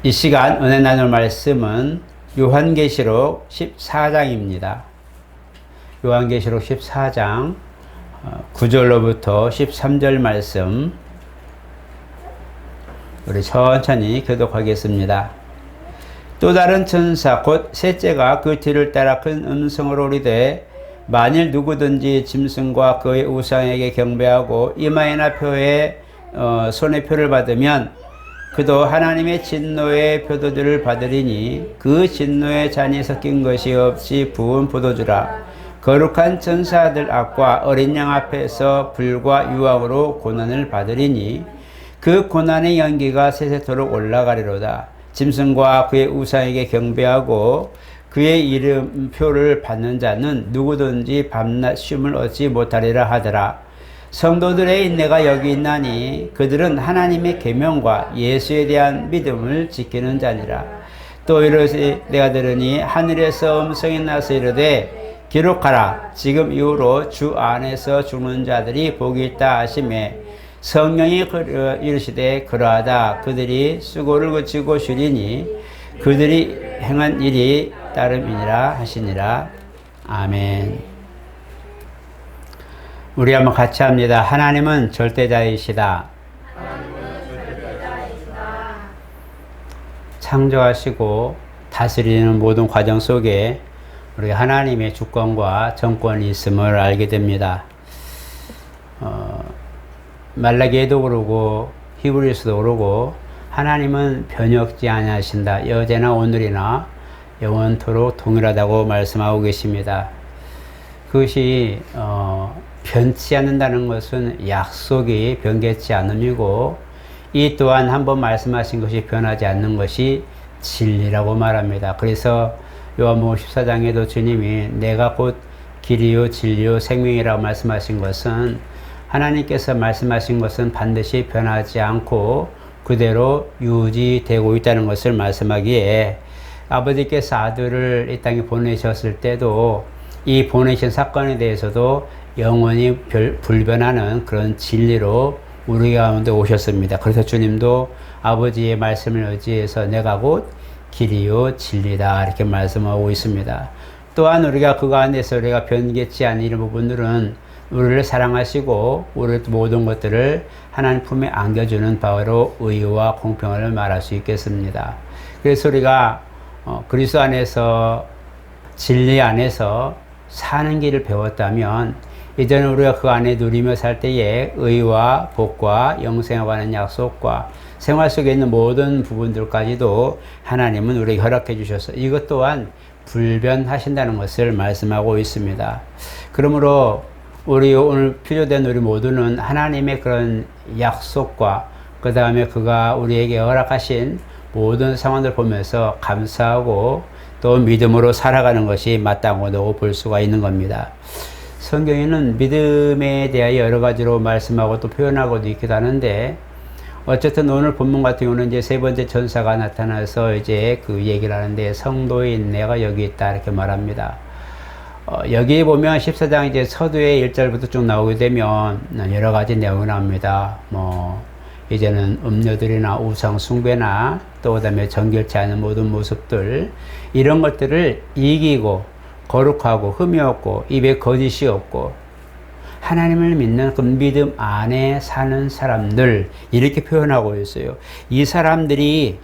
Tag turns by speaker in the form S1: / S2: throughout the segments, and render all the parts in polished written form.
S1: 이 시간 은혜 나눌 말씀은 요한계시록 14장입니다. 요한계시록 14장 9절로부터 13절 말씀 우리 천천히 교독하겠습니다. 또 다른 천사 곧 셋째가 그 뒤를 따라 큰 음성으로 이르되 만일 누구든지 짐승과 그의 우상에게 경배하고 이마에나 표에 손의 표를 받으면 그도 하나님의 진노의 표도주를 받으리니 그 진노의 잔이 섞인 것이 없이 부은 포도주라. 거룩한 천사들 앞과 어린 양 앞에서 불과 유황으로 고난을 받으리니 그 고난의 연기가 세세토록 올라가리로다. 짐승과 그의 우상에게 경배하고 그의 이름표를 받는 자는 누구든지 밤낮 쉼을 얻지 못하리라 하더라. 성도들의 인내가 여기 있나니 그들은 하나님의 계명과 예수에 대한 믿음을 지키는 자니라. 또 이르시 내가 들으니 하늘에서 음성이 나서 이르되 기록하라. 지금 이후로 주 안에서 죽는 자들이 복이 있다 하시매 성령이 이르시되 그러하다. 그들이 수고를 그치고 쉬리니 그들이 행한 일이 따름이니라 하시니라. 아멘. 우리 한번 같이 합니다. 하나님은 절대자이시다. 창조하시고 다스리는 모든 과정 속에 우리 하나님의 주권과 정권이 있음을 알게 됩니다. 말라기에도 그러고 히브리서도 그러고 하나님은 변혁지 아니하신다. 여제나 오늘이나 영원토록 동일하다고 말씀하고 계십니다. 그것이 변치 않는다는 것은 약속이 변개치 않음이고 이 또한 한번 말씀하신 것이 변하지 않는 것이 진리라고 말합니다. 그래서 요한복음 14장에도 주님이 내가 곧 길이요 진리요 생명이라고 말씀하신 것은 하나님께서 말씀하신 것은 반드시 변하지 않고 그대로 유지되고 있다는 것을 말씀하기에 아버지께서 아들을 이 땅에 보내셨을 때도 이 보내신 사건에 대해서도 영원히 불변하는 그런 진리로 우리 가운데 오셨습니다. 그래서 주님도 아버지의 말씀을 의지해서 내가 곧 길이요 진리다 이렇게 말씀하고 있습니다. 또한 우리가 그 가운데서 우리가 변개치 않는 이런 부분들은 우리를 사랑하시고 우리 모든 것들을 하나님 품에 안겨주는 바로 의와 공평을 말할 수 있겠습니다. 그래서 우리가 그리스도 안에서 진리 안에서 사는 길을 배웠다면 이제는 우리가 그 안에 누리며 살 때에 의와 복과 영생에 관한 약속과 생활 속에 있는 모든 부분들까지도 하나님은 우리에게 허락해 주셔서 이것 또한 불변하신다는 것을 말씀하고 있습니다. 그러므로 우리 오늘 필요된 우리 모두는 하나님의 그런 약속과 그 다음에 그가 우리에게 허락하신 모든 상황들 보면서 감사하고 또 믿음으로 살아가는 것이 마땅하다고 볼 수가 있는 겁니다. 성경에는 믿음에 대하여 여러 가지로 말씀하고 또 표현하고도 있기도 하는데 어쨌든 오늘 본문 같은 경우는 이제 세 번째 천사가 나타나서 이제 그 얘기를 하는데 성도의 인내가 여기 있다 이렇게 말합니다. 여기 보면 14장 이제 서두에 1절부터 쭉 나오게 되면 여러 가지 내용이 나옵니다. 이제는 음료들이나 우상 숭배나 또 그다음에 정결치 않은 모든 모습들 이런 것들을 이기고 거룩하고 흠이 없고 입에 거짓이 없고 하나님을 믿는 그 믿음 안에 사는 사람들 이렇게 표현하고 있어요. 이 사람들이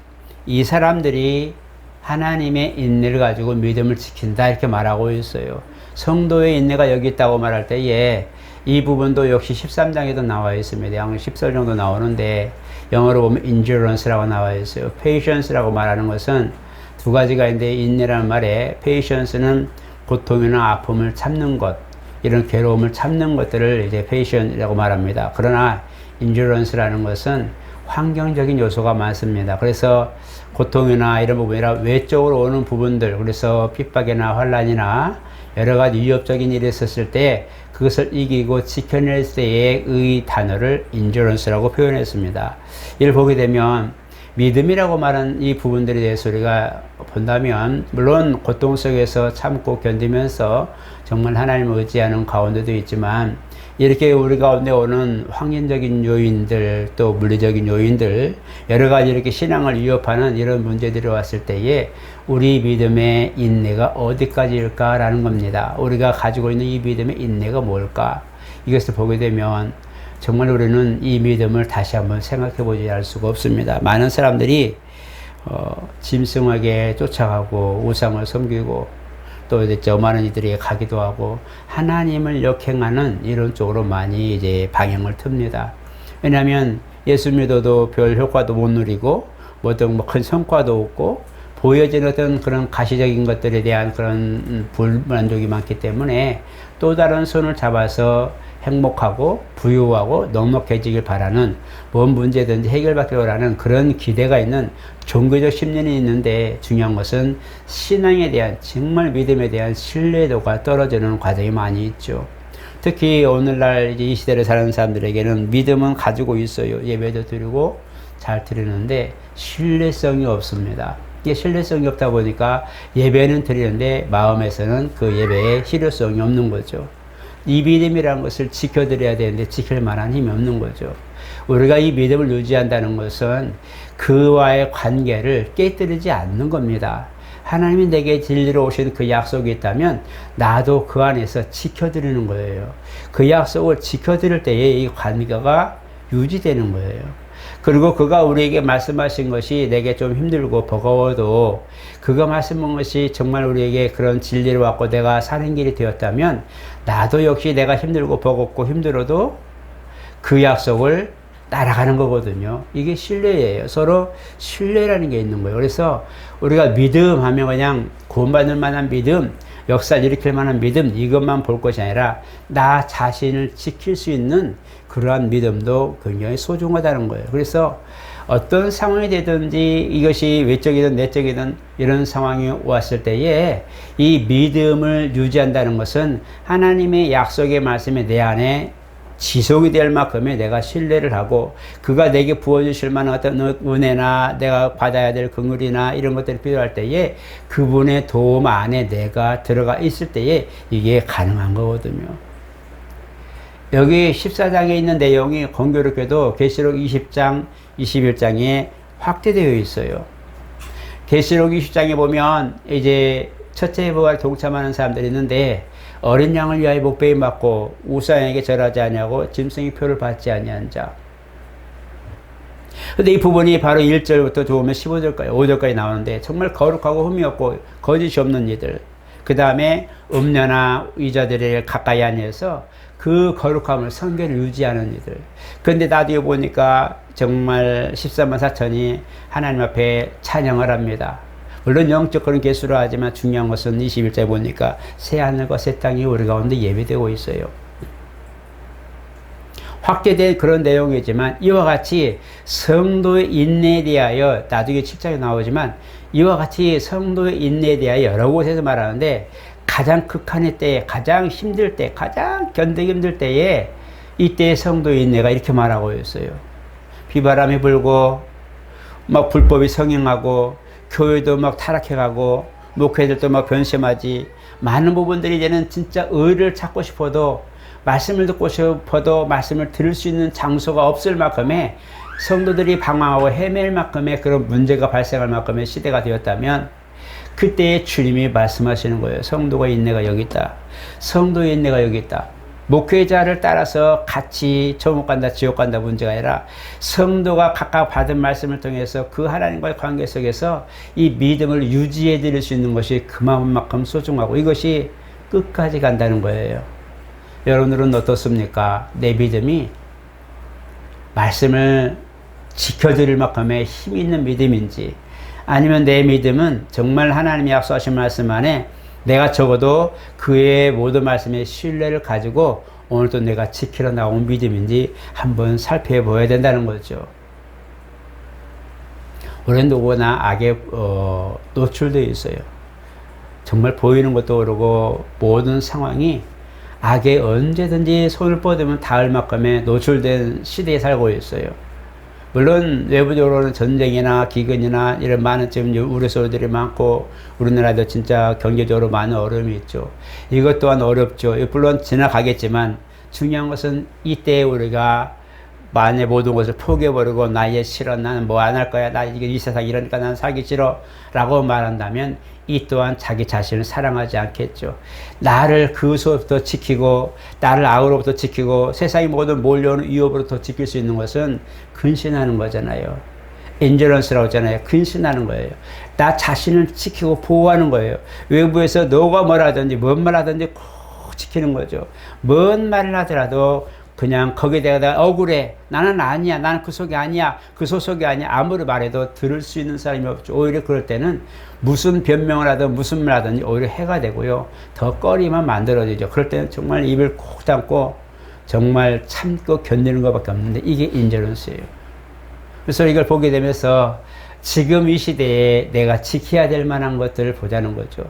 S1: 하나님의 인내를 가지고 믿음을 지킨다 이렇게 말하고 있어요. 성도의 인내가 여기 있다고 말할 때에 이 부분도 역시 13장에도 나와 있습니다. 약 10절 정도 나오는데 영어로 보면 endurance라고 나와 있어요. patience라고 말하는 것은 두 가지가 있는데 인내라는 말에 patience는 고통이나 아픔을 참는 것, 이런 괴로움을 참는 것들을 이제 patience라고 말합니다. 그러나 endurance라는 것은 환경적인 요소가 많습니다. 그래서 고통이나 이런 부분이라 외적으로 오는 부분들, 그래서 핍박이나 환난이나 여러 가지 위협적인 일이 있었을 때 그것을 이기고 지켜낼 때의 의 단어를 endurance라고 표현했습니다. 이를 보게 되면 믿음이라고 말한 이 부분들에 대해서 우리가 본다면 물론 고통 속에서 참고 견디면서 정말 하나님을 의지하는 가운데도 있지만 이렇게 우리 가운데 오는 환경적인 요인들 또 물리적인 요인들 여러 가지 이렇게 신앙을 위협하는 이런 문제들이 왔을 때에 우리 믿음의 인내가 어디까지일까라는 겁니다. 우리가 가지고 있는 이 믿음의 인내가 뭘까? 이것을 보게 되면 정말 우리는 이 믿음을 다시 한번 생각해 보지 않을 수가 없습니다. 많은 사람들이 짐승에게 쫓아가고 우상을 섬기고 또 이제 저 많은 이들이 가기도 하고 하나님을 역행하는 이런 쪽으로 많이 이제 방향을 틉니다. 왜냐하면 예수 믿어도 별 효과도 못 누리고 어떤 뭐 큰 성과도 없고 보여지는 어떤 그런 가시적인 것들에 대한 그런 불만족이 많기 때문에 또 다른 손을 잡아서 행복하고 부유하고 넉넉해지길 바라는 뭔 문제든지 해결받기를 바라는 그런 기대가 있는 종교적 심리는 있는데 중요한 것은 신앙에 대한 정말 믿음에 대한 신뢰도가 떨어지는 과정이 많이 있죠. 특히 오늘날 이제 이 시대를 사는 사람들에게는 믿음은 가지고 있어요. 예배도 드리고 잘 드리는데 신뢰성이 없습니다. 이게 신뢰성이 없다 보니까 예배는 드리는데 마음에서는 그 예배에 실효성이 없는 거죠. 이 믿음이라는 것을 지켜드려야 되는데 지킬 만한 힘이 없는 거죠. 우리가 이 믿음을 유지한다는 것은 그와의 관계를 깨뜨리지 않는 겁니다. 하나님이 내게 진리로 오신 그 약속이 있다면 나도 그 안에서 지켜드리는 거예요. 그 약속을 지켜드릴 때에 이 관계가 유지되는 거예요. 그리고 그가 우리에게 말씀하신 것이 내게 좀 힘들고 버거워도 그가 말씀한 것이 정말 우리에게 그런 진리를 왔고 내가 사는 길이 되었다면 나도 역시 내가 힘들고 버겁고 힘들어도 그 약속을 따라가는 거거든요. 이게 신뢰예요. 서로 신뢰라는 게 있는 거예요. 그래서 우리가 믿음 하면 그냥 구원받을 만한 믿음, 역사를 일으킬 만한 믿음 이것만 볼 것이 아니라 나 자신을 지킬 수 있는 그러한 믿음도 굉장히 소중하다는 거예요. 그래서 어떤 상황이 되든지 이것이 외적이든 내적이든 이런 상황이 왔을 때에 이 믿음을 유지한다는 것은 하나님의 약속의 말씀이 내 안에 지속이 될 만큼의 내가 신뢰를 하고 그가 내게 부어주실 만한 어떤 은혜나 내가 받아야 될 긍휼이나 이런 것들이 필요할 때에 그분의 도움 안에 내가 들어가 있을 때에 이게 가능한 거거든요. 여기 14장에 있는 내용이 공교롭게도 계시록 20장, 21장에 확대되어 있어요. 계시록 20장에 보면 이제 첫째 부활 동참하는 사람들이 있는데 어린 양을 위하여 목베임 받고 우상에게 절하지 아니하고 짐승의 표를 받지 아니한 자. 근데 이 부분이 바로 1절부터 좋으면 15절까지, 5절까지 나오는데 정말 거룩하고 흠이 없고 거짓이 없는 이들. 그 다음에 음녀나 의자들을 가까이 아니해서 그 거룩함을 성결을 유지하는 이들. 그런데 나도 보니까 정말 13만 4천이 하나님 앞에 찬양을 합니다. 물론 영적 그런 개수로 하지만 중요한 것은 21절에 보니까 새 하늘과 새 땅이 우리 가운데 예배되고 있어요. 확대된 그런 내용이지만 이와 같이 성도의 인내에 대하여 나중에 7장에 나오지만 이와 같이 성도의 인내에 대하여 여러 곳에서 말하는데 가장 극한의 때에 가장 힘들 때 가장 견디기 힘들 때에 이때의 성도의 인내가 이렇게 말하고 있어요. 비바람이 불고 막 불법이 성행하고 교회도 막 타락해가고 목회들도 막 변심하지 많은 부분들이 이제는 진짜 의를 찾고 싶어도 말씀을 듣고 싶어도 말씀을 들을 수 있는 장소가 없을 만큼의 성도들이 방황하고 헤맬 만큼의 그런 문제가 발생할 만큼의 시대가 되었다면 그때에 주님이 말씀하시는 거예요. 성도가 인내가 여기 있다. 성도의 인내가 여기 있다. 목회자를 따라서 같이 천국 간다 지옥 간다 문제가 아니라 성도가 각각 받은 말씀을 통해서 그 하나님과의 관계 속에서 이 믿음을 유지해 드릴 수 있는 것이 그만큼 소중하고 이것이 끝까지 간다는 거예요. 여러분들은 어떻습니까? 내 믿음이 말씀을 지켜드릴 만큼의 힘 있는 믿음인지 아니면 내 믿음은 정말 하나님이 약속하신 말씀 안에 내가 적어도 그의 모든 말씀에 신뢰를 가지고 오늘도 내가 지키러 나온 믿음인지 한번 살펴봐야 된다는 거죠. 우리는 누구나 악에 노출되어 있어요. 정말 보이는 것도 그러고 모든 상황이 악에 언제든지 손을 뻗으면 닿을 만큼의 노출된 시대에 살고 있어요. 물론 외부적으로는 전쟁이나 기근이나 이런 많은 지금 우려소리들이 많고 우리나라도 진짜 경제적으로 많은 어려움이 있죠. 이것 또한 어렵죠. 물론 지나가겠지만 중요한 것은 이때 우리가 만의 모든 것을 포기해버리고 나의 싫어, 나는 뭐 안 할 거야, 나 이게 이 세상 이러니까 나는 살기 싫어 라고 말한다면 이 또한 자기 자신을 사랑하지 않겠죠. 나를 그것으로부터 지키고 나를 악으로부터 지키고 세상이 모든 몰려오는 위협으로부터 지킬 수 있는 것은 근신하는 거잖아요. 엔저런스라고 하잖아요. 근신하는 거예요. 나 자신을 지키고 보호하는 거예요. 외부에서 너가 뭐라 하든지 뭔 말 하든지 꼭 지키는 거죠. 뭔 말을 하더라도 그냥 거기에 대해 억울해. 나는 아니야. 나는 그 속이 아니야. 그 소속이 아니야. 아무리 말해도 들을 수 있는 사람이 없죠. 오히려 그럴 때는 무슨 변명을 하든 무슨 말 하든지 오히려 해가 되고요. 더 꺼리만 만들어지죠. 그럴 때는 정말 입을 콕 닫고 정말 참고 견디는 것밖에 없는데 이게 인저런스예요. 그래서 이걸 보게 되면서 지금 이 시대에 내가 지켜야 될 만한 것들을 보자는 거죠.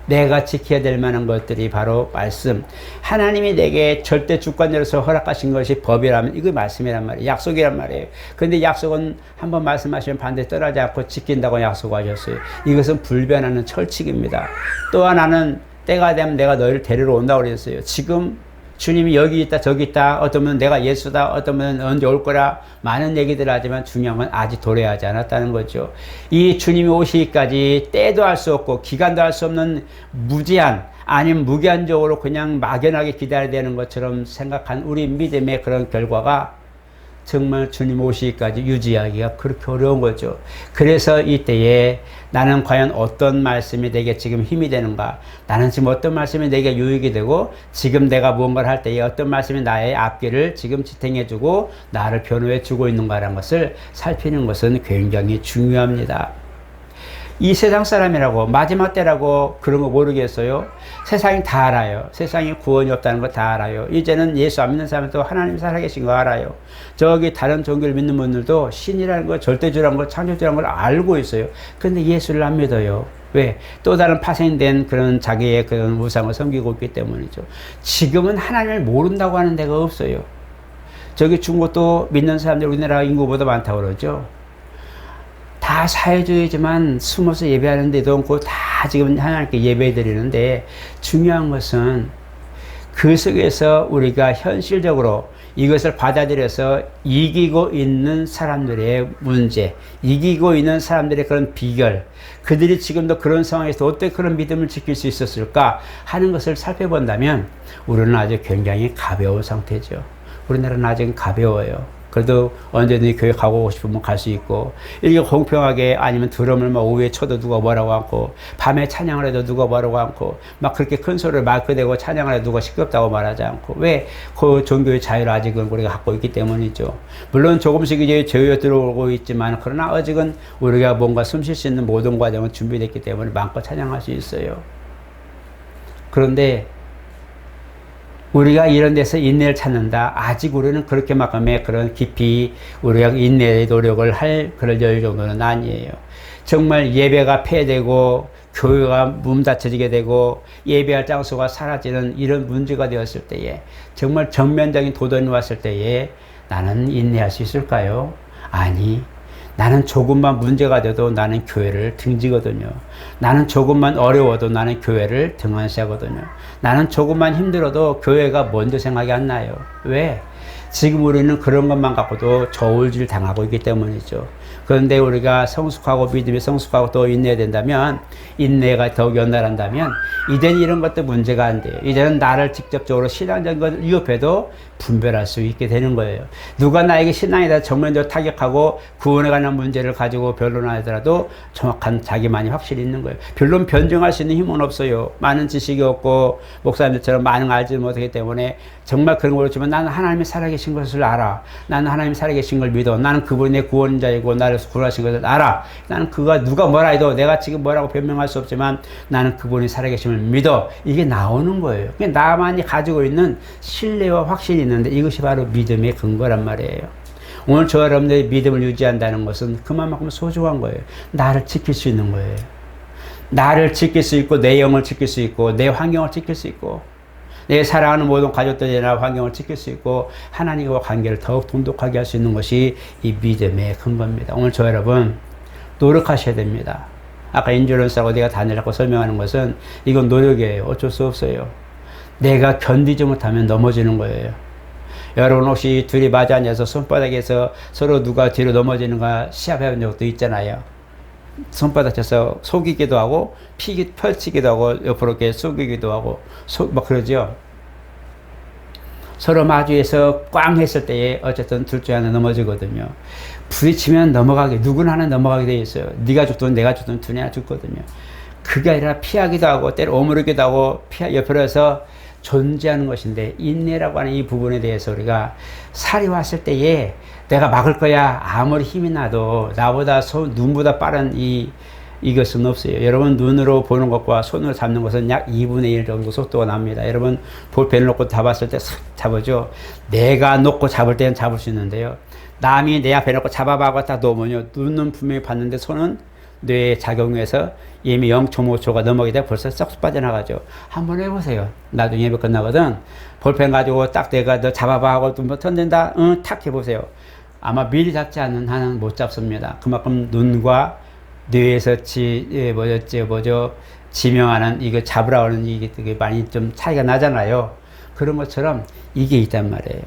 S1: 내가 지켜야 될 만한 것들이 바로 말씀. 하나님이 내게 절대 주권자로서 허락하신 것이 법이라면 이거 말씀이란 말이에요. 약속이란 말이에요. 그런데 약속은 한번 말씀하시면 반드시 떠나지 않고 지킨다고 약속하셨어요. 이것은 불변하는 철칙입니다. 또 하나는 때가 되면 내가 너희를 데리러 온다고 그랬어요. 지금 주님이 여기 있다 저기 있다, 어쩌면 내가 예수다, 어쩌면 언제 올 거라 많은 얘기들 하지만 중요한 건 아직 도래하지 않았다는 거죠. 이 주님이 오시기까지 때도 알 수 없고 기간도 알 수 없는 무제한 아니면 무기한적으로 그냥 막연하게 기다려야 되는 것처럼 생각한 우리 믿음의 그런 결과가 정말 주님 오시기까지 유지하기가 그렇게 어려운 거죠. 그래서 이때에 나는 과연 어떤 말씀이 내게 지금 힘이 되는가, 나는 지금 어떤 말씀이 내게 유익이 되고 지금 내가 무언가를 할 때에 어떤 말씀이 나의 앞길을 지금 지탱해 주고 나를 변호해 주고 있는가라는 것을 살피는 것은 굉장히 중요합니다. 이 세상 사람이라고 마지막 때라고 그런 거 모르겠어요? 세상이 다 알아요. 세상에 구원이 없다는 거 다 알아요. 이제는 예수 안 믿는 사람도 하나님 살아계신 거 알아요. 저기 다른 종교를 믿는 분들도 신이라는 거, 절대주라는 거, 창조주라는 걸 알고 있어요. 근데 예수를 안 믿어요. 왜? 또 다른 파생된 그런 자기의 그런 우상을 섬기고 있기 때문이죠. 지금은 하나님을 모른다고 하는 데가 없어요. 저기 중국도 믿는 사람들 우리나라 인구보다 많다고 그러죠. 다 사회주의지만 숨어서 예배하는 데도 없고 다 지금 하나님께 예배 드리는데 중요한 것은 그 속에서 우리가 현실적으로 이것을 받아들여서 이기고 있는 사람들의 문제, 이기고 있는 사람들의 그런 비결, 그들이 지금도 그런 상황에서 어떻게 그런 믿음을 지킬 수 있었을까 하는 것을 살펴본다면 우리는 아주 굉장히 가벼운 상태죠. 우리나라는 아직 가벼워요. 그래도 언제든지 교회 가고 싶으면 갈 수 있고, 이렇게 공평하게 아니면 드럼을 막 오후에 쳐도 누가 뭐라고 않고, 밤에 찬양을 해도 누가 뭐라고 않고, 막 그렇게 큰 소리를 마크대고 찬양을 해도 누가 시끄럽다고 말하지 않고, 왜? 그 종교의 자유를 아직은 우리가 갖고 있기 때문이죠. 물론 조금씩 이제 제휴가 들어오고 있지만, 그러나 아직은 우리가 뭔가 숨 쉴 수 있는 모든 과정은 준비됐기 때문에 마음껏 찬양할 수 있어요. 그런데 우리가 이런 데서 인내를 찾는다. 아직 우리는 그렇게만큼의 그런 깊이 우리가 인내의 노력을 할 그럴 여유 정도는 아니에요. 정말 예배가 폐되고 교회가 문 닫혀지게 되고 예배할 장소가 사라지는 이런 문제가 되었을 때에, 정말 정면적인 도전이 왔을 때에 나는 인내할 수 있을까요? 아니. 나는 조금만 문제가 돼도 나는 교회를 등지거든요. 나는 조금만 어려워도 나는 교회를 등한시하거든요. 나는 조금만 힘들어도 교회가 먼저 생각이 안 나요. 왜? 지금 우리는 그런 것만 갖고도 저울질 당하고 있기 때문이죠. 그런데 우리가 성숙하고 믿음이 성숙하고 또 인내해야 된다면, 인내가 더욱 연달한다면 이제는 이런 것도 문제가 안 돼요. 이제는 나를 직접적으로 신앙적인 것을 위협해도 분별할 수 있게 되는 거예요. 누가 나에게 신앙에 대해서 정면적으로 타격하고 구원에 관한 문제를 가지고 변론하더라도 정확한 자기만이 확실히 있는 거예요. 별론 변증할 수 있는 힘은 없어요. 많은 지식이 없고 목사님들처럼 많은 알지 못하기 때문에 정말 그런 걸 그렇지만 나는 하나님이 살아계신 것을 알아. 나는 하나님이 살아계신 걸 믿어. 나는 그분이 내 구원자이고 나를 구원하신 것을 알아. 나는 그가 누가 뭐라 해도 내가 지금 뭐라고 변명할 수 없지만 나는 그분이 살아계심을 믿어. 이게 나오는 거예요. 나만이 가지고 있는 신뢰와 확신이 있는데 이것이 바로 믿음의 근거란 말이에요. 오늘 저 여러분들이 믿음을 유지한다는 것은 그만큼 소중한 거예요. 나를 지킬 수 있는 거예요. 나를 지킬 수 있고 내 영을 지킬 수 있고 내 환경을 지킬 수 있고 내 사랑하는 모든 가족들이나 환경을 지킬 수 있고 하나님과 관계를 더욱 돈독하게 할 수 있는 것이 이 믿음의 근거입니다. 오늘 저 여러분 노력하셔야 됩니다. 아까 인주런스하고 내가 단일하고 설명하는 것은 이건 노력이에요. 어쩔 수 없어요. 내가 견디지 못하면 넘어지는 거예요. 여러분 혹시 둘이 마주 앉아서 손바닥에서 서로 누가 뒤로 넘어지는가 시합해 본 적도 있잖아요. 손바닥 쳐서 속이기도 하고 펼치기도 하고 옆으로 이렇게 숙이기도 하고 막 그러죠. 서로 마주해서 꽝 했을 때에 어쨌든 둘 중에 하나 넘어지거든요. 부딪히면 누구나 하나 넘어가게 돼 있어요. 네가 죽든 내가 죽든 둘이 하나 죽거든요. 그게 아니라 피하기도 하고 때로 오므리기도 하고 옆으로 해서 존재하는 것인데, 인내라고 하는 이 부분에 대해서 우리가 살이 왔을 때에 내가 막을 거야 아무리 힘이 나도 나보다 눈보다 빠른 이것은 없어요. 여러분 눈으로 보는 것과 손으로 잡는 것은 약 2분의 1 정도 속도가 납니다. 여러분 볼펜을 놓고 잡았을 때 싹 잡아죠. 내가 놓고 잡을 때는 잡을 수 있는데요. 남이 내 앞에 놓고 잡아봐고 딱 놓으면요. 눈은 분명히 봤는데 손은 뇌에 작용해서 이미 0.5초가 넘어가게 되면 벌써 쏙 빠져나가죠. 한번 해보세요. 나중에 예배 끝나거든. 볼펜 가지고 딱 내가 너 잡아봐 하고 또 뭐 던진다. 응, 탁 해보세요. 아마 미리 잡지 않는 한은 못 잡습니다. 그만큼 눈과 뇌에서 지명하는 이거 잡으라고 하는 이게 되게 많이 좀 차이가 나잖아요. 그런 것처럼 이게 있단 말이에요.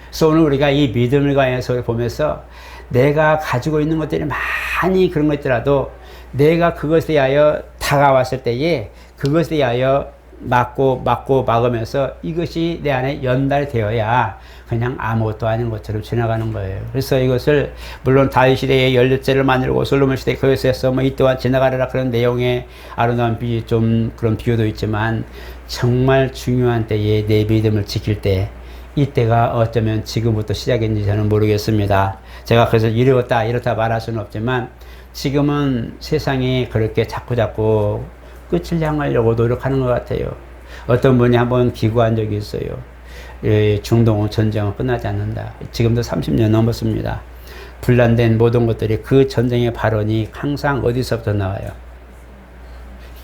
S1: 그래서 오늘 우리가 이 믿음을 관해서 보면서 내가 가지고 있는 것들이 많이 그런 거 있더라도 내가 그것에 대하여 다가왔을 때에 그것에 대하여 막으면서 이것이 내 안에 연달되어야 그냥 아무것도 아닌 것처럼 지나가는 거예요. 그래서 이것을 물론 다윗 시대에 18제를 만들고 솔로몬 시대에 그것에서 이 또한 지나가리라 그런 내용의 아름다운 그런 비유도 있지만, 정말 중요한 때에 내 믿음을 지킬 때, 이때가 어쩌면 지금부터 시작인지 저는 모르겠습니다. 제가 그래서 이렇다 말할 수는 없지만, 지금은 세상이 그렇게 자꾸 끝을 향하려고 노력하는 것 같아요. 어떤 분이 한번 기고한 적이 있어요. 중동 전쟁은 끝나지 않는다. 지금도 30년 넘었습니다. 분란된 모든 것들이 그 전쟁의 발언이 항상 어디서부터 나와요?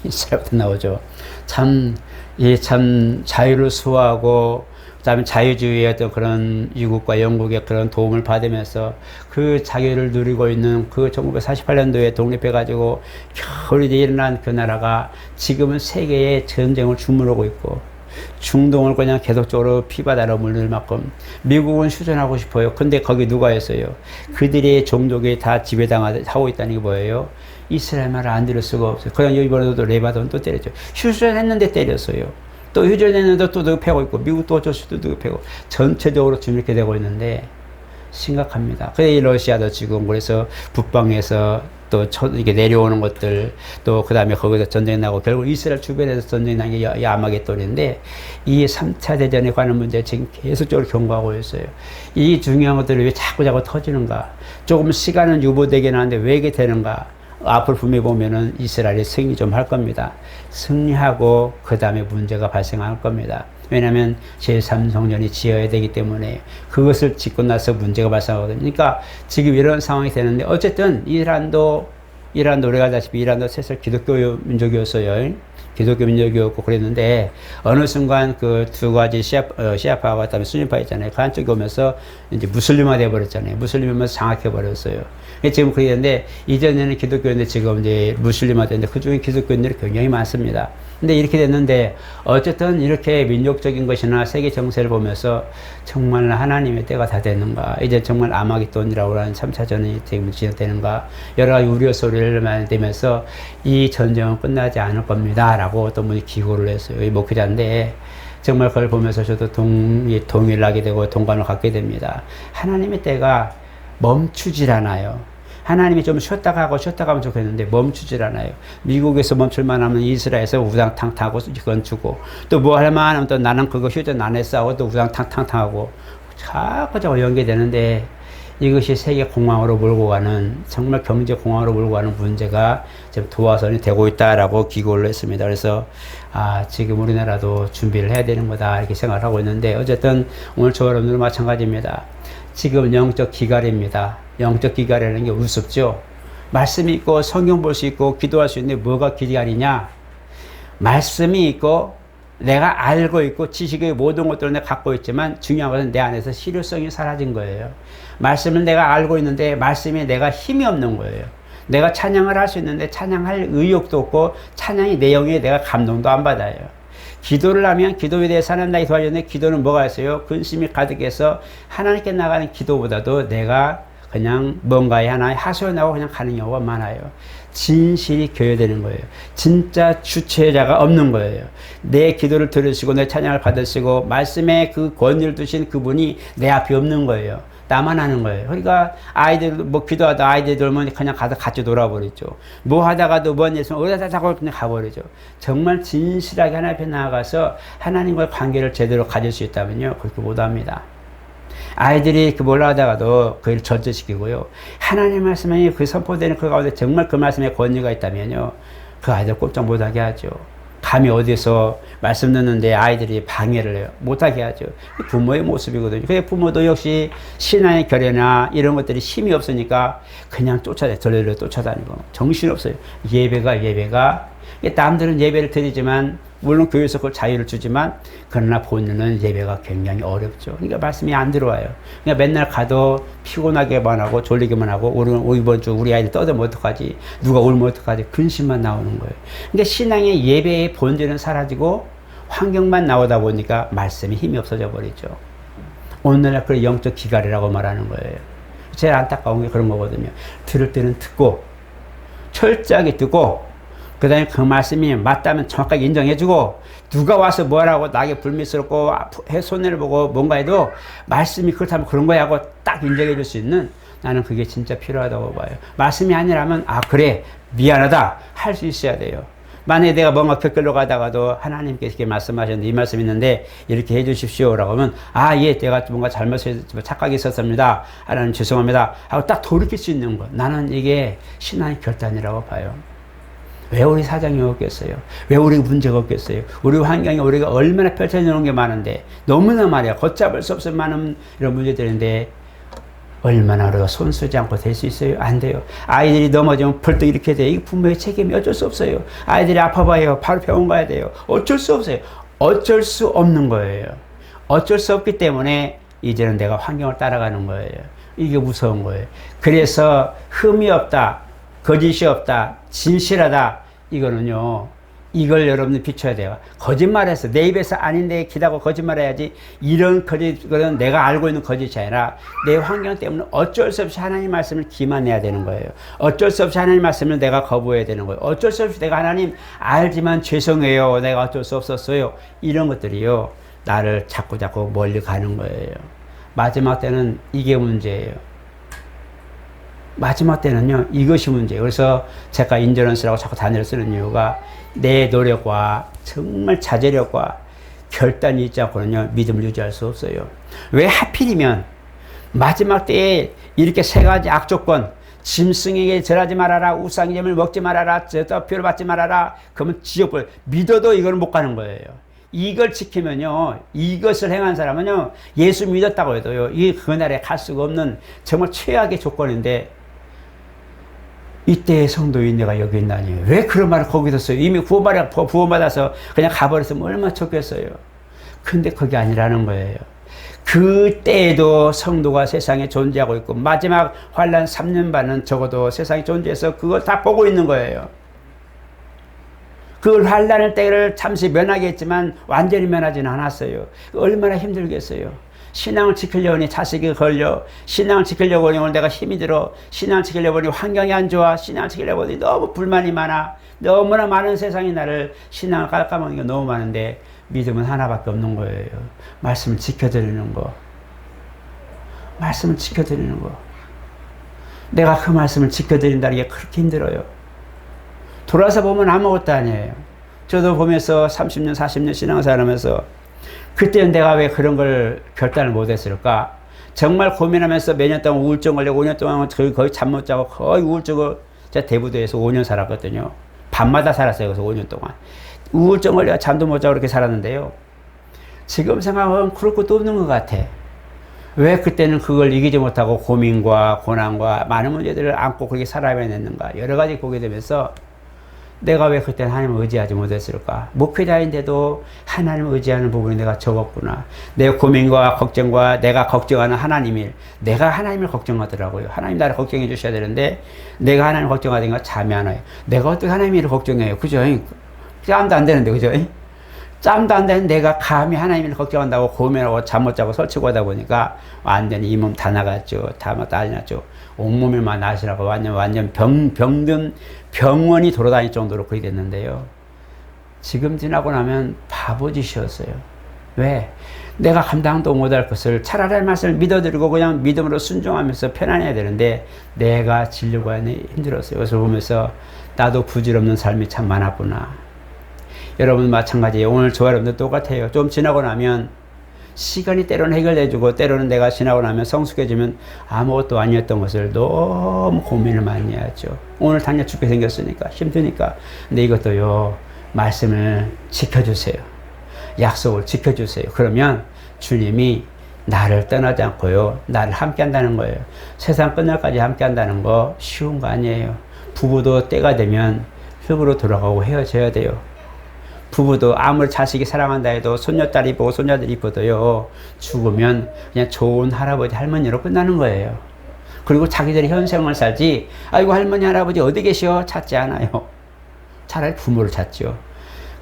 S1: 이스라엘부터 나오죠. 참 자유를 수호하고 그다음에 자유주의의 어떤 그런 미국과 영국의 그런 도움을 받으면서 그 자유를 누리고 있는 그 1948년도에 독립해가지고 겨울에 일어난 그 나라가 지금은 세계의 전쟁을 주문하고 있고, 중동을 그냥 계속적으로 피바다로 물릴 만큼 미국은 휴전하고 싶어요. 근데 거기 누가 있어요? 그들의 종족이 다 지배당하고 있다는 게 뭐예요? 이스라엘 말을 안 들을 수가 없어요. 그냥 이번에도 레바논 또 때렸죠. 휴전했는데 때렸어요. 또 휴전했는데 또 누구 패고 있고, 미국 또 어쩔 수도 누구 패고, 전체적으로 지금 이렇게 되고 있는데 심각합니다. 그래 러시아도 지금 그래서 북방에서 또 이게 내려오는 것들, 또 그 다음에 거기서 전쟁 나고 결국 이스라엘 주변에서 전쟁 난 게 아마겟돈인데, 이 3차 대전에 관한 문제 지금 계속적으로 경고하고 있어요. 이 중요한 것들이 왜 자꾸 터지는가? 조금 시간은 유보되긴 하는데 왜 이게 되는가? 앞으로 분명히 보면은 이스라엘이 승리 좀 할 겁니다. 승리하고 그 다음에 문제가 발생할 겁니다. 왜냐하면 제3성전이 지어야 되기 때문에 그것을 짓고 나서 문제가 발생하거든요. 그러니까 지금 이런 상황이 되는데, 어쨌든 이란도 우리가 알다시피 이란도 사실 기독교 민족이었어요. 기독교 민족이었고 그랬는데, 어느 순간 그 두 가지 시아파와 그다음에 수니파 있잖아요. 그 한쪽이 오면서 이제 무슬림화 되어버렸잖아요. 무슬림하면서 장악해버렸어요. 지금 그게 되는데, 이전에는 기독교인데 지금 이제 무슬림화 됐는데, 그 중에 기독교인들이 굉장히 많습니다. 근데 이렇게 됐는데, 어쨌든 이렇게 민족적인 것이나 세계 정세를 보면서 정말 하나님의 때가 다 됐는가? 이제 정말 아마겟돈이라고 하는 3차전이 지금 진행되는가? 여러 가지 우려 소리를 많이 내면서 이 전쟁은 끝나지 않을 겁니다. 라고 어떤 분이 기고를 했어요. 이 목회자인데, 정말 그걸 보면서 저도 동의를 하게 되고 동감을 갖게 됩니다. 하나님의 때가 멈추질 않아요. 하나님이 좀 쉬었다 가면 좋겠는데 멈추질 않아요. 미국에서 멈출만 하면 이스라엘에서 우당탕탕 하고 그건 주고, 또 뭐 할만 하면 또 나는 그거 휴전 안 했어 하고 또 우당탕탕 하고 자꾸 연계되는데, 이것이 세계 공황으로 몰고 가는, 정말 경제 공황으로 몰고 가는 문제가 지금 도화선이 되고 있다라고 기고를 했습니다. 그래서 지금 우리나라도 준비를 해야 되는 거다 이렇게 생각을 하고 있는데, 어쨌든 오늘 저 여러분들도 마찬가지입니다. 지금 영적 기갈입니다. 영적 기갈이라는 게 우습죠. 말씀이 있고 성경 볼 수 있고 기도할 수 있는데 뭐가 기갈이냐? 말씀이 있고 내가 알고 있고 지식의 모든 것들을 내가 갖고 있지만, 중요한 것은 내 안에서 실효성이 사라진 거예요. 말씀을 내가 알고 있는데 말씀에 내가 힘이 없는 거예요. 내가 찬양을 할 수 있는데 찬양할 의욕도 없고 찬양의 내용에 내가 감동도 안 받아요. 기도를 하면 기도에 대해 살아나게 도와주는데 기도는 뭐가 있어요? 근심이 가득해서 하나님께 나가는 기도보다도 내가 그냥 뭔가에 하나에 하소연하고 그냥 가는 경우가 많아요. 진실이 교회되는 거예요. 진짜 주체자가 없는 거예요. 내 기도를 들으시고 내 찬양을 받으시고 말씀에 그 권위를 두신 그분이 내 앞에 없는 거예요. 나만 하는 거예요. 그러니까 아이들 뭐 기도하다 아이들 들면 그냥 가서 같이 놀아버리죠. 뭐 하다가도 뭔 일 있으면 어디다 자고 그냥 가버리죠. 정말 진실하게 하나님 앞에 나아가서 하나님과의 관계를 제대로 가질 수 있다면요, 그렇게 못합니다. 아이들이 그 몰라 하다가도 그걸 절제시키고요. 하나님 말씀에 그 선포되는 그 가운데 정말 그 말씀에 권위가 있다면요, 그 아이들 꼼짝 못하게 하죠. 감히 어디서 말씀 듣는데 아이들이 방해를 해요. 못하게 하죠. 부모의 모습이거든요. 그래서 부모도 역시 신앙의 결여나 이런 것들이 힘이 없으니까 그냥 절레절레 쫓아다니고 정신없어요. 예배가 남들은 예배를 드리지만 물론 교회에서 그 자유를 주지만 그러나 본인은 예배가 굉장히 어렵죠. 그러니까 말씀이 안 들어와요. 그러니까 맨날 가도 피곤하게만 하고 졸리게만 하고 이번 주 우리 아이들 떠들면 어떡하지? 누가 울면 어떡하지? 근심만 나오는 거예요. 그러니까 신앙의 예배의 본질은 사라지고 환경만 나오다 보니까 말씀이 힘이 없어져 버리죠. 오늘날 그 영적 기갈이라고 말하는 거예요. 제일 안타까운 게 그런 거거든요. 들을 때는 듣고 철저하게 듣고 그 다음에 그 말씀이 맞다면 정확하게 인정해주고 누가 와서 뭐라고 나에게 불미스럽고 손해를 보고 뭔가 해도 말씀이 그렇다면 그런 거야 하고 딱 인정해줄 수 있는, 나는 그게 진짜 필요하다고 봐요. 말씀이 아니라면 그래 미안하다 할 수 있어야 돼요. 만약에 내가 뭔가 댓글로 가다가도 하나님께서 이렇게 말씀하셨는데 이 말씀이 있는데 이렇게 해주십시오 라고 하면 예 내가 뭔가 잘못했지만 착각이 있었습니다. 하나님 죄송합니다 하고 딱 돌이킬 수 있는 것, 나는 이게 신앙의 결단이라고 봐요. 왜 우리 사정이 없겠어요? 왜 우리 문제가 없겠어요? 우리 환경이 우리가 얼마나 펼쳐지는 게 많은데 너무나 말이야 걷잡을 수 없을 많은 이런 문제들인데 얼마나 우리가 손쓰지 않고 될 수 있어요? 안 돼요. 아이들이 넘어지면 벌떡 이렇게 돼요. 이 부모의 책임이 어쩔 수 없어요. 아이들이 아파봐요. 바로 병원 가야 돼요. 어쩔 수 없어요. 어쩔 수 없는 거예요. 어쩔 수 없기 때문에 이제는 내가 환경을 따라가는 거예요. 이게 무서운 거예요. 그래서 흠이 없다, 거짓이 없다, 진실하다, 이거는요, 이걸 여러분들 비춰야 돼요. 거짓말해서 내 입에서 아닌데 기다고 거짓말해야지. 이런 거짓은 내가 알고 있는 거짓이 아니라 내 환경 때문에 어쩔 수 없이 하나님 말씀을 기만해야 되는 거예요. 어쩔 수 없이 하나님 말씀을 내가 거부해야 되는 거예요. 어쩔 수 없이 내가 하나님 알지만 죄송해요, 내가 어쩔 수 없었어요, 이런 것들이요 나를 자꾸 멀리 가는 거예요. 마지막 때는 이게 문제예요. 마지막 때는요 이것이 문제예요. 그래서 제가 인저런스라고 자꾸 단어를 쓰는 이유가 내 노력과 정말 자제력과 결단이 있지 않고는요 믿음을 유지할 수 없어요. 왜 하필이면 마지막 때에 이렇게 세 가지 악조건, 짐승에게 절하지 말아라, 우상이점을 먹지 말아라, 표를 받지 말아라, 그러면 지옥불, 믿어도 이걸 못 가는 거예요. 이걸 지키면요, 이것을 행한 사람은요 예수 믿었다고 해도요 이 그날에 갈 수가 없는 정말 최악의 조건인데, 이때의 성도인 내가 여기 있나니 왜 그런 말을 거기서 써요? 이미 구원받아서 그냥 가버렸으면 얼마나 좋겠어요. 근데 그게 아니라는 거예요. 그때에도 성도가 세상에 존재하고 있고 마지막 환난 3년 반은 적어도 세상에 존재해서 그걸 다 보고 있는 거예요. 그 환난의 때를 잠시 면하겠지만 완전히 면하지는 않았어요. 얼마나 힘들겠어요. 신앙을 지키려고 하니 자식이 걸려, 신앙을 지키려고 하니 오늘 내가 힘이 들어, 신앙을 지키려고 하니 환경이 안 좋아, 신앙을 지키려고 하니 너무 불만이 많아, 너무나 많은 세상이 나를 신앙을 깎아먹는 게 너무 많은데 믿음은 하나밖에 없는 거예요. 말씀을 지켜드리는 거. 말씀을 지켜드리는 거. 내가 그 말씀을 지켜드린다는 게 그렇게 힘들어요. 돌아서 보면 아무것도 아니에요. 저도 보면서 30년, 40년 신앙생활 하면서 그때는 내가 왜 그런 걸 결단을 못했을까? 정말 고민하면서 몇 년 동안 우울증 걸리고 5년 동안 거의 잠 못 자고 거의 우울증을, 제가 대부도에서 5년 살았거든요. 밤마다 살았어요. 그래서 5년 동안. 우울증 걸려 잠도 못 자고 그렇게 살았는데요. 지금 생각하면 그럴 것도 없는 것 같아. 왜 그때는 그걸 이기지 못하고 고민과 고난과 많은 문제들을 안고 그렇게 살아야 했는가? 여러 가지 보게 되면서 내가 왜 그때는 하나님을 의지하지 못했을까? 목회자인데도 하나님을 의지하는 부분이 내가 적었구나. 내 고민과 걱정과 내가 걱정하는 하나님을, 내가 하나님을 걱정하더라고요. 하나님 나를 걱정해 주셔야 되는데 내가 하나님을 걱정하든가 잠이 안 와요. 내가 어떻게 하나님을 걱정해요? 그죠? 아무도 안 되는데, 그죠? 짬도 안 되는 내가 감히 하나님을 걱정한다고 고민하고 잠 못 자고 설치고 하다 보니까 완전히 이 몸 다 나갔죠. 다 난리 났죠. 온몸에만 나시라고 완전 병든 병원이 돌아다닐 정도로 그렇게 됐는데요. 지금 지나고 나면 바보짓이었어요. 왜? 내가 감당도 못할 것을 차라리 말씀을 믿어드리고 그냥 믿음으로 순종하면서 편안해야 되는데 내가 지려고 하니 힘들었어요. 그래서 보면서 나도 부질없는 삶이 참 많았구나. 여러분 마찬가지예요. 오늘 저와 여러분도 똑같아요. 좀 지나고 나면 시간이 때로는 해결해주고 때로는 내가 지나고 나면 성숙해지면 아무것도 아니었던 것을 너무 고민을 많이 하죠. 오늘 당장 죽게 생겼으니까 힘드니까. 근데 이것도요. 말씀을 지켜주세요. 약속을 지켜주세요. 그러면 주님이 나를 떠나지 않고요. 나를 함께 한다는 거예요. 세상 끝날까지 함께 한다는 거 쉬운 거 아니에요. 부부도 때가 되면 흙으로 돌아가고 헤어져야 돼요. 부부도 아무리 자식이 사랑한다 해도 손녀딸 이쁘고 손녀들 이쁘도요. 죽으면 그냥 좋은 할아버지 할머니로 끝나는 거예요. 그리고 자기들이 현생을 살지 아이고 할머니 할아버지 어디 계시오? 찾지 않아요. 차라리 부모를 찾죠.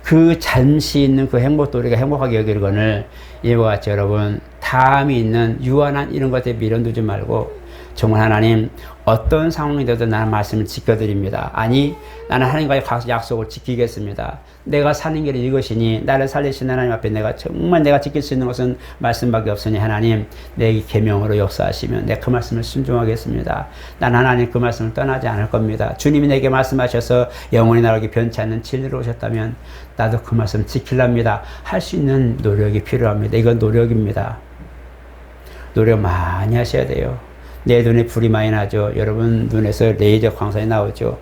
S1: 그 잠시 있는 그 행복도 우리가 행복하게 여기거늘 이와 같이 여러분 담이 있는 유한한 이런 것에 미련두지 말고 정말 하나님 어떤 상황이 되도 나는 말씀을 지켜드립니다. 아니 나는 하나님과의 약속을 지키겠습니다. 내가 사는 길이 이것이니 나를 살리신 하나님 앞에 내가 정말 내가 지킬 수 있는 것은 말씀밖에 없으니 하나님 내 계명으로 역사하시면 내 그 말씀을 순종하겠습니다. 난 하나님 그 말씀을 떠나지 않을 겁니다. 주님이 내게 말씀하셔서 영원히 나에게 변치 않는 진리로 오셨다면 나도 그 말씀 지키랍니다. 할 수 있는 노력이 필요합니다. 이건 노력입니다. 노력 많이 하셔야 돼요. 내 눈에 불이 많이 나죠. 여러분 눈에서 레이저 광선이 나오죠.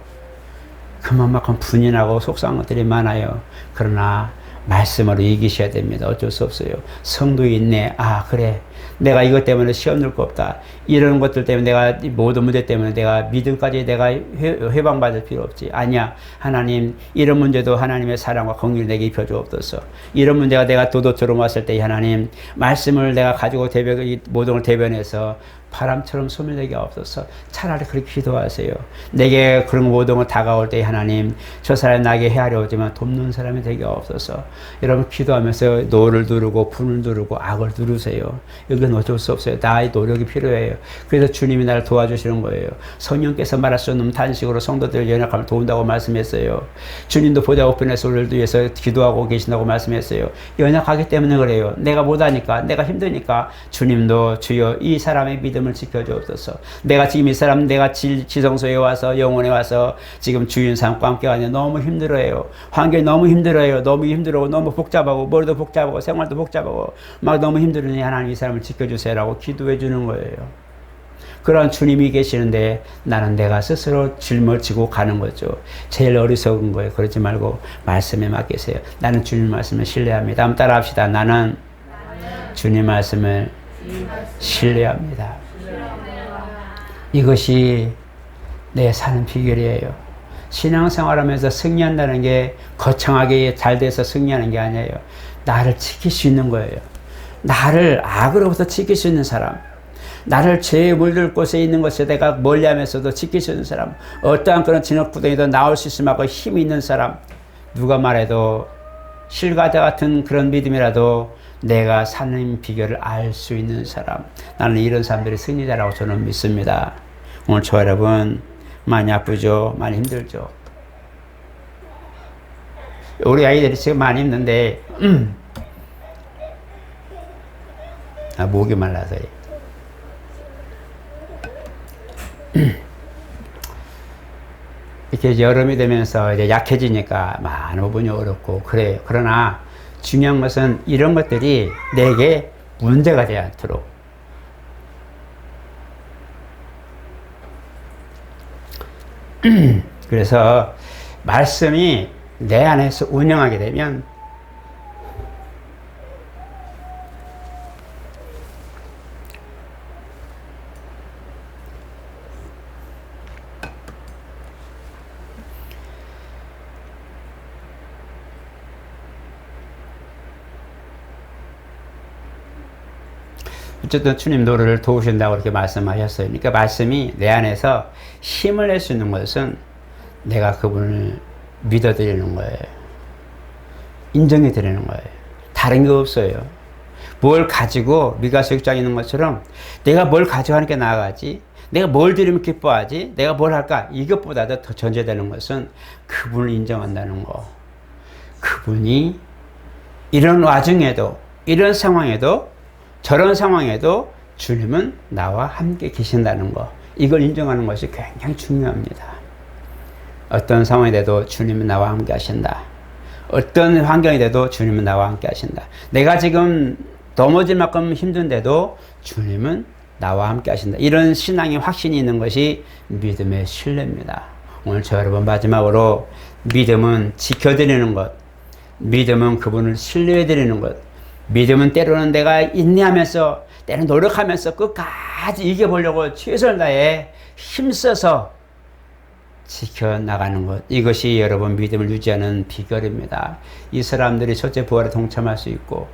S1: 그만큼 분이 나고 속상한 것들이 많아요. 그러나 말씀으로 이기셔야 됩니다. 어쩔 수 없어요. 성도에 있네. 아 그래. 내가 이것 때문에 시험 들 거 없다. 이런 것들 때문에 내가 모든 문제 때문에 내가 믿음까지 내가 회방받을 필요 없지. 아니야. 하나님 이런 문제도 하나님의 사랑과 긍휼을 내게 입혀주옵소서. 이런 문제가 내가 도도처럼 왔을 때 하나님 말씀을 내가 가지고 모든 걸 대변해서 바람처럼 소멸되게 없어서 차라리 그렇게 기도하세요. 내게 그런 모든 걸 다가올 때 하나님 저 사람이 나에게 헤아려 오지만 돕는 사람이 되게 없어서 여러분 기도하면서 노를 누르고 분을 누르고 악을 누르세요. 이건 어쩔 수 없어요. 나의 노력이 필요해요. 그래서 주님이 나를 도와주시는 거예요. 성령께서 말할 수 없는 단식으로 성도들의 연약함을 도운다고 말씀했어요. 주님도 보좌 우편에서 우리를 위해서 기도하고 계신다고 말씀했어요. 연약하기 때문에 그래요. 내가 못하니까 내가 힘드니까 주님도 주여 이 사람의 믿음을 지켜주옵소서. 내가 지금 이 사람 내가 지성소에 와서 영혼에 와서 지금 주인 삶과 함께 하니 너무 힘들어요. 환경이 너무 힘들어요. 너무 힘들고 너무 복잡하고 머리도 복잡하고 생활도 복잡하고 막 너무 힘들으니 하나님 이 사람을 지켜주세요라고 기도해 주는 거예요. 그런 주님이 계시는데 나는 내가 스스로 짊어지고 가는 거죠. 제일 어리석은 거예요. 그러지 말고 말씀에 맡기세요. 나는 주님 말씀을 신뢰합니다. 한번 따라 합시다. 나는 주님 말씀을 신뢰합니다. 이것이 내 사는 비결이에요. 신앙생활하면서 승리한다는 게 거창하게 잘 돼서 승리하는 게 아니에요. 나를 지킬 수 있는 거예요. 나를 악으로부터 지킬 수 있는 사람, 나를 죄에 물들 곳에 있는 것에 내가 멀리하면서도 지킬 수 있는 사람, 어떠한 그런 진흙구덩이도 나올 수 있을 만큼 힘이 있는 사람, 누가 말해도 실과자 같은 그런 믿음이라도 내가 사는 비결을 알 수 있는 사람, 나는 이런 사람들이 승리자라고 저는 믿습니다. 오늘 저 여러분 많이 아프죠? 많이 힘들죠? 우리 아이들이 지금 많이 힘든데 목이 말라서 이렇게 여름이 되면서 이제 약해지니까 많은 부분이 어렵고 그래요. 그러나 중요한 것은 이런 것들이 내게 문제가 되지 않도록 그래서 말씀이 내 안에서 운영하게 되면 어쨌든 주님 너를 도우신다고 그렇게 말씀하셨어요. 그러니까 말씀이 내 안에서 힘을 낼 수 있는 것은 내가 그분을 믿어드리는 거예요. 인정해 드리는 거예요. 다른 게 없어요. 뭘 가지고 미가서 6장에 있는 것처럼 내가 뭘 가져가는 게 나아가지, 내가 뭘 드리면 기뻐하지, 내가 뭘 할까, 이것보다도 더 전제되는 것은 그분을 인정한다는 거. 그분이 이런 와중에도, 이런 상황에도, 저런 상황에도 주님은 나와 함께 계신다는 거. 이걸 인정하는 것이 굉장히 중요합니다. 어떤 상황이 돼도 주님은 나와 함께 하신다. 어떤 환경이 돼도 주님은 나와 함께 하신다. 내가 지금 넘어질 만큼 힘든데도 주님은 나와 함께 하신다. 이런 신앙의 확신이 있는 것이 믿음의 신뢰입니다. 오늘 저 여러분 마지막으로 믿음은 지켜드리는 것, 믿음은 그분을 신뢰해드리는 것, 믿음은 때로는 내가 인내하면서, 때로는 노력하면서 끝까지 이겨보려고 최선을 다해 힘써서 지켜나가는 것, 이것이 여러분 믿음을 유지하는 비결입니다. 이 사람들이 첫째 부활에 동참할 수 있고,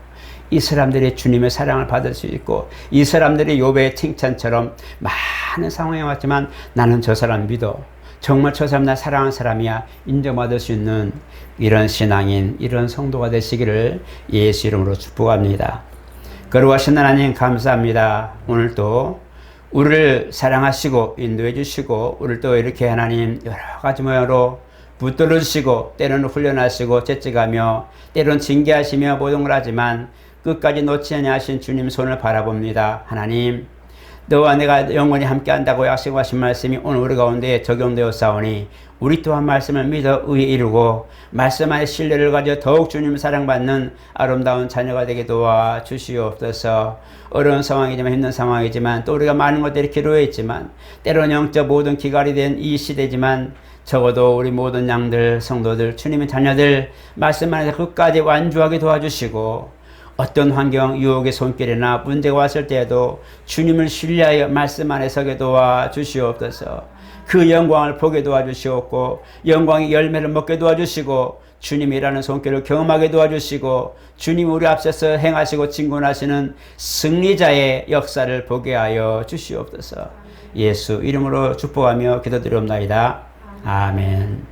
S1: 이 사람들이 주님의 사랑을 받을 수 있고, 이 사람들이 욥의 칭찬처럼 많은 상황에 왔지만 나는 저 사람 믿어, 정말 저 사람 나 사랑하는 사람이야, 인정받을 수 있는 이런 신앙인, 이런 성도가 되시기를 예수 이름으로 축복합니다. 거룩하신 하나님 감사합니다. 오늘도 우리를 사랑하시고 인도해 주시고, 우리를 또 이렇게 하나님 여러 가지 모양으로 붙들어 주시고, 때로는 훈련하시고 채찍하며, 때로는 징계하시며 모든 걸 하지만 끝까지 놓지 아니하신 주님 손을 바라봅니다. 하나님, 너와 내가 영원히 함께한다고 약속하신 말씀이 오늘 우리 가운데 적용되었사오니 우리 또한 말씀을 믿어 의에 이루고 말씀 안에 신뢰를 가져 더욱 주님 사랑받는 아름다운 자녀가 되게 도와 주시옵소서. 어려운 상황이지만, 힘든 상황이지만, 또 우리가 많은 것들이 기로에 있지만, 때로는 영적 모든 기갈이 된 이 시대지만, 적어도 우리 모든 양들, 성도들, 주님의 자녀들 말씀 안에서 끝까지 완주하게 도와주시고, 어떤 환경, 유혹의 손길이나 문제가 왔을 때에도 주님을 신뢰하여 말씀 안에 서게 도와주시옵소서. 그 영광을 보게 도와주시옵고, 영광의 열매를 먹게 도와주시고, 주님이 일하는 손길을 경험하게 도와주시고, 주님 우리 앞서서 행하시고 진군하시는 승리자의 역사를 보게 하여 주시옵소서. 예수 이름으로 축복하며 기도드리옵나이다. 아멘.